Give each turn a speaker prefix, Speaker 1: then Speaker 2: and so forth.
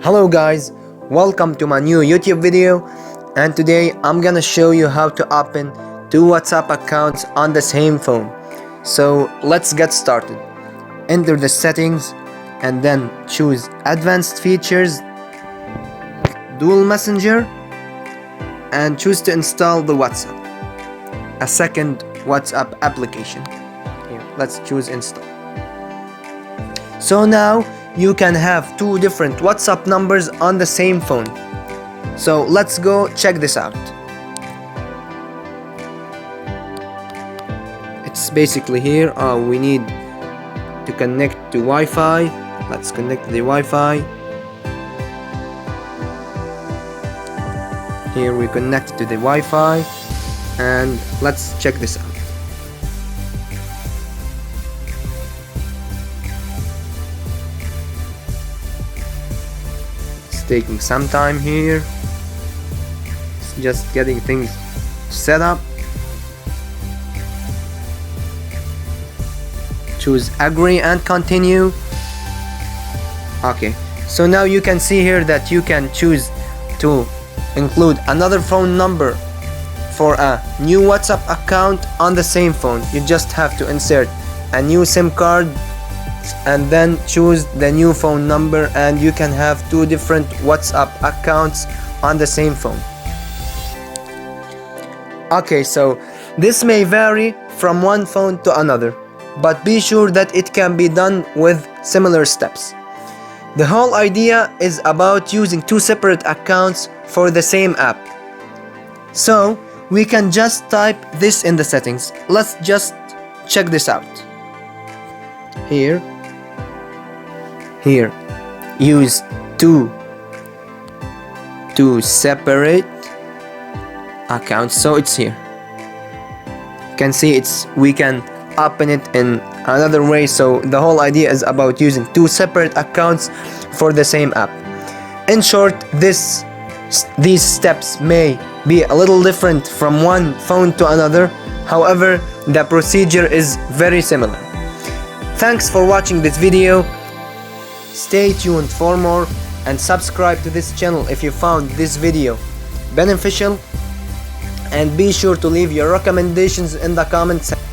Speaker 1: Hello guys, welcome to my new YouTube video, and today I'm gonna show you how to open two WhatsApp accounts on the same phone. So let's get started. Enter the settings and then choose advanced features, dual messenger, and choose to install the WhatsApp, a second WhatsApp application. Here, let's choose install. So now you can have two different WhatsApp numbers on the same phone. So let's go check this out. It's basically here. We need to connect to Wi-Fi. Let's connect to the Wi-Fi. Here we connect to the Wi-Fi, and let's check this out. Taking some time here. It's just getting things set up. Choose agree and continue. Okay, so now you can see here that you can choose to include another phone number for a new WhatsApp account on the same phone. You just have to insert a new SIM card and then choose the new phone number, and you can have two different WhatsApp accounts on the same phone. Okay, so this may vary from one phone to another, but be sure that it can be done with similar steps. The whole idea is about using two separate accounts for the same app. So we can just type this in the settings. Let's just check this out. Here, use two separate accounts. So it's here. You can see we can open it in another way. So the whole idea is about using two separate accounts for the same app. In short, these steps may be a little different from one phone to another. However, the procedure is very similar. Thanks for watching this video. Stay tuned for more and subscribe to this channel if you found this video beneficial, and be sure to leave your recommendations in the comments section.